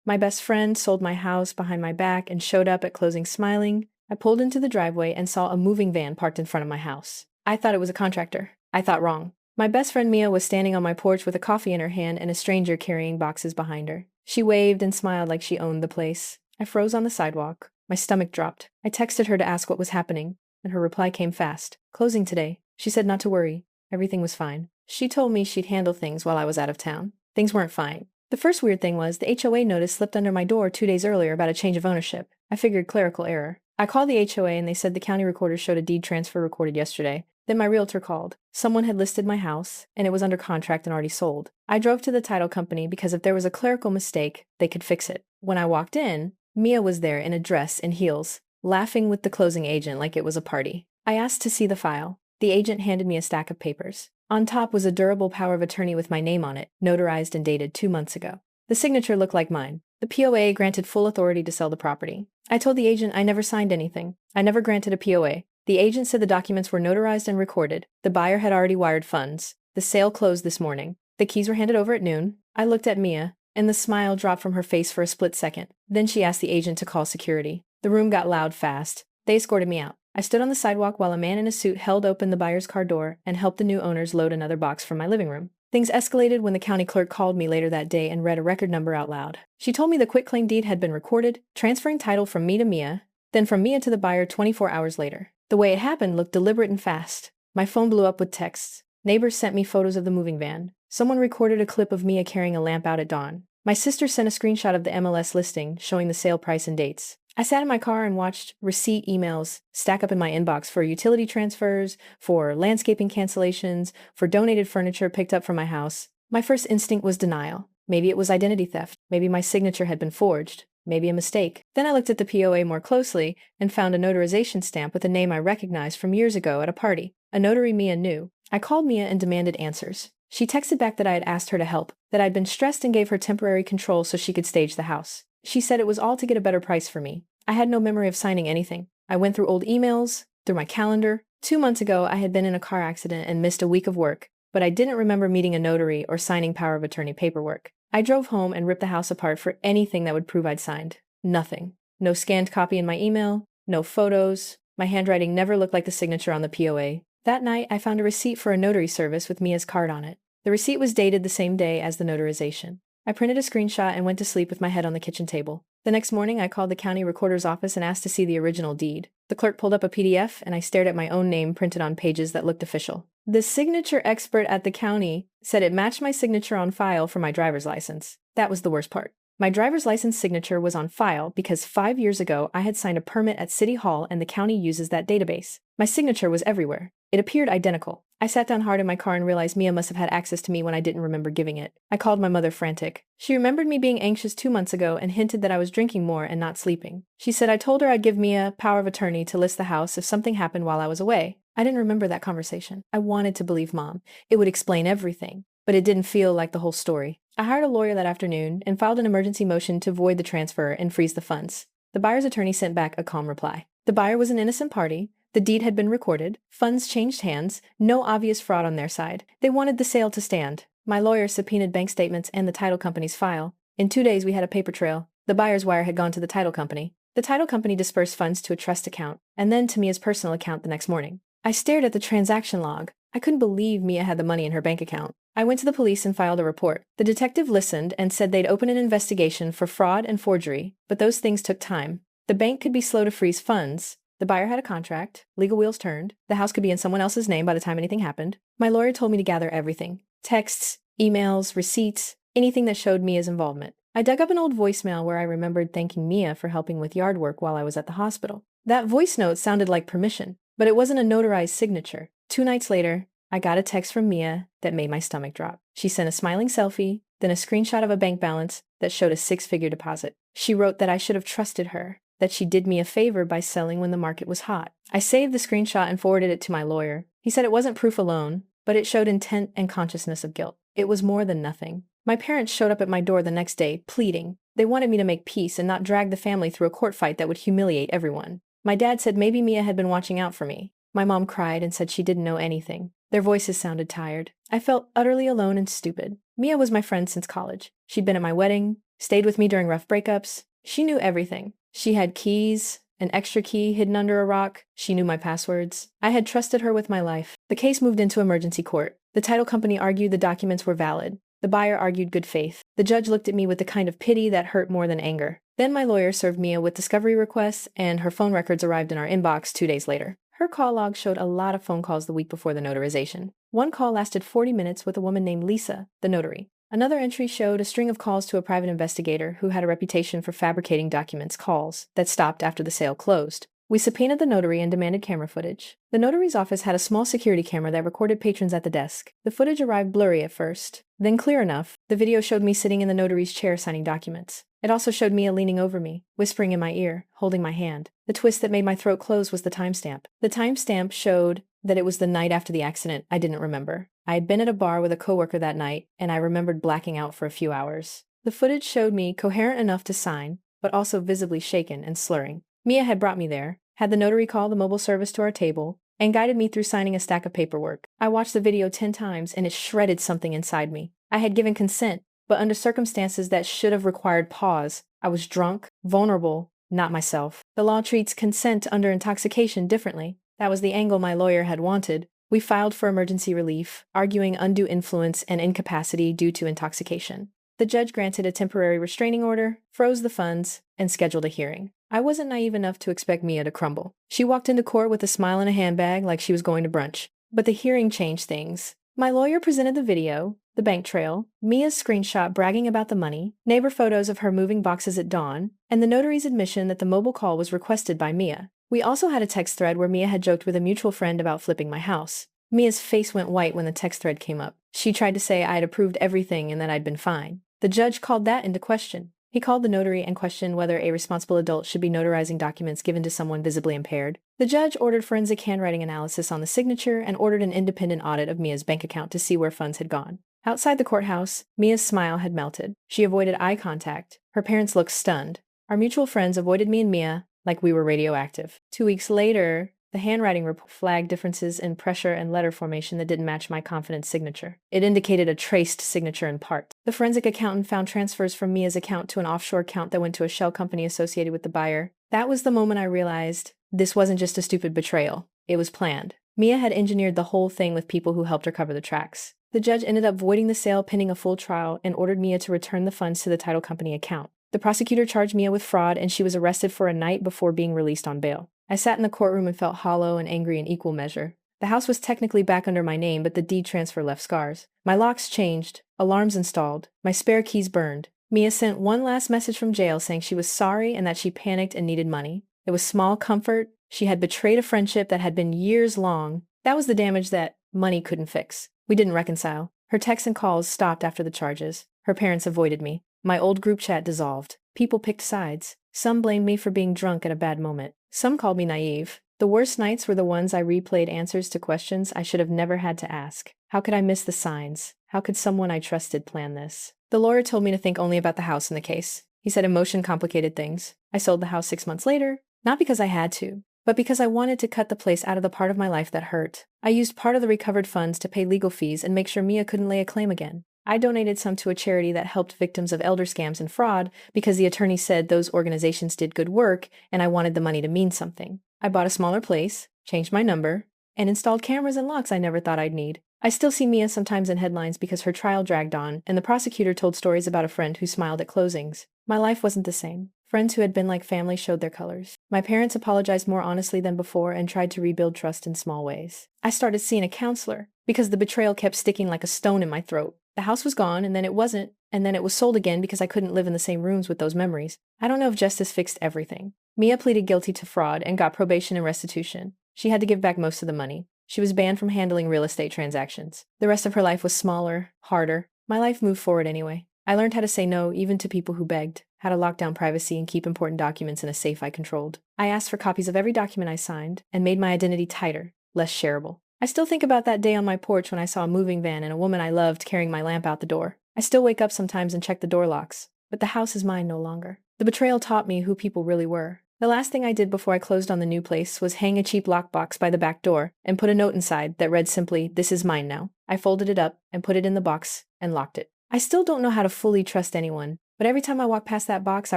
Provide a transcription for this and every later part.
My best friend sold my house behind my back and showed up at closing smiling. I pulled into the driveway and saw a moving van parked in front of my house. I thought it was a contractor. I thought wrong. My best friend Mia was standing on my porch with a coffee in her hand and a stranger carrying boxes behind her. She waved and smiled like she owned the place. I froze on the sidewalk. My stomach dropped. I texted her to ask what was happening, and her reply came fast. Closing today. She said not to worry. Everything was fine. She told me she'd handle things while I was out of town. Things weren't fine. The first weird thing was the HOA notice slipped under my door 2 days earlier about a change of ownership. I figured clerical error. I called the HOA and they said the county recorder showed a deed transfer recorded yesterday. Then my realtor called. Someone had listed my house, and it was under contract and already sold. I drove to the title company because if there was a clerical mistake, they could fix it. When I walked in, Mia was there in a dress and heels, laughing with the closing agent like it was a party. I asked to see the file. The agent handed me a stack of papers. On top was a durable power of attorney with my name on it, notarized and dated 2 months ago. The signature looked like mine. The POA granted full authority to sell the property. I told the agent I never signed anything. I never granted a POA. The agent said the documents were notarized and recorded. The buyer had already wired funds. The sale closed this morning. The keys were handed over at noon. I looked at Mia, and the smile dropped from her face for a split second. Then she asked the agent to call security. The room got loud fast. They escorted me out. I stood on the sidewalk while a man in a suit held open the buyer's car door and helped the new owners load another box from my living room. Things escalated when the county clerk called me later that day and read a record number out loud. She told me the quitclaim deed had been recorded, transferring title from me to Mia, then from Mia to the buyer 24 hours later. The way it happened looked deliberate and fast. My phone blew up with texts. Neighbors sent me photos of the moving van. Someone recorded a clip of Mia carrying a lamp out at dawn. My sister sent a screenshot of the MLS listing showing the sale price and dates. I sat in my car and watched receipt emails stack up in my inbox for utility transfers, for landscaping cancellations, for donated furniture picked up from my house. My first instinct was denial. Maybe it was identity theft. Maybe my signature had been forged. Maybe a mistake. Then I looked at the POA more closely and found a notarization stamp with a name I recognized from years ago at a party. A notary Mia knew. I called Mia and demanded answers. She texted back that I had asked her to help, that I'd been stressed and gave her temporary control so she could stage the house. She said it was all to get a better price for me. I had no memory of signing anything. I went through old emails, through my calendar. 2 months ago, I had been in a car accident and missed a week of work, but I didn't remember meeting a notary or signing power of attorney paperwork. I drove home and ripped the house apart for anything that would prove I'd signed. Nothing. No scanned copy in my email, no photos. My handwriting never looked like the signature on the POA. That night, I found a receipt for a notary service with Mia's card on it. The receipt was dated the same day as the notarization. I printed a screenshot and went to sleep with my head on the kitchen table. The next morning, I called the county recorder's office and asked to see the original deed. The clerk pulled up a PDF, and I stared at my own name printed on pages that looked official. The signature expert at the county said it matched my signature on file for my driver's license. That was the worst part. My driver's license signature was on file because 5 years ago I had signed a permit at City Hall and the county uses that database. My signature was everywhere. It appeared identical. I sat down hard in my car and realized Mia must have had access to me when I didn't remember giving it. I called my mother frantic. She remembered me being anxious 2 months ago and hinted that I was drinking more and not sleeping. She said I told her I'd give Mia power of attorney to list the house if something happened while I was away. I didn't remember that conversation. I wanted to believe Mom. It would explain everything. But it didn't feel like the whole story. I hired a lawyer that afternoon and filed an emergency motion to void the transfer and freeze the funds. The buyer's attorney sent back a calm reply. The buyer was an innocent party. The deed had been recorded. Funds changed hands. No obvious fraud on their side. They wanted the sale to stand. My lawyer subpoenaed bank statements and the title company's file. In 2 days, we had a paper trail. The buyer's wire had gone to the title company. The title company dispersed funds to a trust account, and then to Mia's personal account the next morning. I stared at the transaction log. I couldn't believe Mia had the money in her bank account. I went to the police and filed a report. The detective listened and said they'd open an investigation for fraud and forgery, but those things took time. The bank could be slow to freeze funds. The buyer had a contract. Legal wheels turned. The house could be in someone else's name by the time anything happened. My lawyer told me to gather everything. Texts, emails, receipts, anything that showed Mia's involvement. I dug up an old voicemail where I remembered thanking Mia for helping with yard work while I was at the hospital. That voice note sounded like permission, but it wasn't a notarized signature. 2 nights later, I got a text from Mia that made my stomach drop. She sent a smiling selfie, then a screenshot of a bank balance that showed a 6-figure deposit. She wrote that I should have trusted her, that she did me a favor by selling when the market was hot. I saved the screenshot and forwarded it to my lawyer. He said it wasn't proof alone, but it showed intent and consciousness of guilt. It was more than nothing. My parents showed up at my door the next day, pleading. They wanted me to make peace and not drag the family through a court fight that would humiliate everyone. My dad said maybe Mia had been watching out for me. My mom cried and said she didn't know anything. Their voices sounded tired. I felt utterly alone and stupid. Mia was my friend since college. She'd been at my wedding, stayed with me during rough breakups. She knew everything. She had keys, an extra key hidden under a rock. She knew my passwords. I had trusted her with my life. The case moved into emergency court. The title company argued the documents were valid. The buyer argued good faith. The judge looked at me with the kind of pity that hurt more than anger. Then my lawyer served Mia with discovery requests, and her phone records arrived in our inbox 2 days later. Her call log showed a lot of phone calls the week before the notarization. One call lasted 40 minutes with a woman named Lisa, the notary. Another entry showed a string of calls to a private investigator who had a reputation for fabricating documents calls that stopped after the sale closed. We subpoenaed the notary and demanded camera footage. The notary's office had a small security camera that recorded patrons at the desk. The footage arrived blurry at first, then clear enough. The video showed me sitting in the notary's chair signing documents. It also showed Mia leaning over me, whispering in my ear, holding my hand. The twist that made my throat close was the timestamp. The timestamp showed that it was the night after the accident I didn't remember. I had been at a bar with a coworker that night, and I remembered blacking out for a few hours. The footage showed me coherent enough to sign, but also visibly shaken and slurring. Mia had brought me there, had the notary call the mobile service to our table, and guided me through signing a stack of paperwork. I watched the video 10 times, and it shredded something inside me. I had given consent, but under circumstances that should have required pause. I was drunk, vulnerable, not myself. The law treats consent under intoxication differently. That was the angle my lawyer had wanted. We filed for emergency relief, arguing undue influence and incapacity due to intoxication. The judge granted a temporary restraining order, froze the funds, and scheduled a hearing. I wasn't naive enough to expect Mia to crumble. She walked into court with a smile and a handbag like she was going to brunch. But the hearing changed things. My lawyer presented the video, the bank trail, Mia's screenshot bragging about the money, neighbor photos of her moving boxes at dawn, and the notary's admission that the mobile call was requested by Mia. We also had a text thread where Mia had joked with a mutual friend about flipping my house. Mia's face went white when the text thread came up. She tried to say I had approved everything and that I'd been fine. The judge called that into question. He called the notary and questioned whether a responsible adult should be notarizing documents given to someone visibly impaired. The judge ordered forensic handwriting analysis on the signature and ordered an independent audit of Mia's bank account to see where funds had gone. Outside the courthouse, Mia's smile had melted. She avoided eye contact. Her parents looked stunned. Our mutual friends avoided me and Mia like we were radioactive. 2 weeks later, the handwriting report flagged differences in pressure and letter formation that didn't match my confident signature. It indicated a traced signature in part. The forensic accountant found transfers from Mia's account to an offshore account that went to a shell company associated with the buyer. That was the moment I realized this wasn't just a stupid betrayal. It was planned. Mia had engineered the whole thing with people who helped her cover the tracks. The judge ended up voiding the sale pending a full trial and ordered Mia to return the funds to the title company account. The prosecutor charged Mia with fraud, and she was arrested for a night before being released on bail. I sat in the courtroom and felt hollow and angry in equal measure. The house was technically back under my name, but the deed transfer left scars. My locks changed, alarms installed, my spare keys burned. Mia sent one last message from jail saying she was sorry and that she panicked and needed money. It was small comfort. She had betrayed a friendship that had been years long. That was the damage that money couldn't fix. We didn't reconcile. Her texts and calls stopped after the charges. Her parents avoided me. My old group chat dissolved. People picked sides. Some blamed me for being drunk at a bad moment. Some called me naive. The worst nights were the ones I replayed answers to questions I should have never had to ask. How could I miss the signs? How could someone I trusted plan this? The lawyer told me to think only about the house in the case. He said emotion complicated things. I sold the house 6 months later, not because I had to, but because I wanted to cut the place out of the part of my life that hurt. I used part of the recovered funds to pay legal fees and make sure Mia couldn't lay a claim again. I donated some to a charity that helped victims of elder scams and fraud because the attorney said those organizations did good work and I wanted the money to mean something. I bought a smaller place, changed my number, and installed cameras and locks I never thought I'd need. I still see Mia sometimes in headlines because her trial dragged on and the prosecutor told stories about a friend who smiled at closings. My life wasn't the same. Friends who had been like family showed their colors. My parents apologized more honestly than before and tried to rebuild trust in small ways. I started seeing a counselor because the betrayal kept sticking like a stone in my throat. The house was gone, and then it wasn't, and then it was sold again because I couldn't live in the same rooms with those memories. I don't know if justice fixed everything. Mia pleaded guilty to fraud and got probation and restitution. She had to give back most of the money. She was banned from handling real estate transactions. The rest of her life was smaller, harder. My life moved forward anyway. I learned how to say no even to people who begged, how to lock down privacy and keep important documents in a safe I controlled. I asked for copies of every document I signed and made my identity tighter, less shareable. I still think about that day on my porch when I saw a moving van and a woman I loved carrying my lamp out the door. I still wake up sometimes and check the door locks, but the house is mine no longer. The betrayal taught me who people really were. The last thing I did before I closed on the new place was hang a cheap lockbox by the back door and put a note inside that read simply, "This is mine now." I folded it up and put it in the box and locked it. I still don't know how to fully trust anyone, But every time I walk past that box, I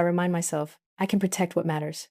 remind myself, I can protect what matters.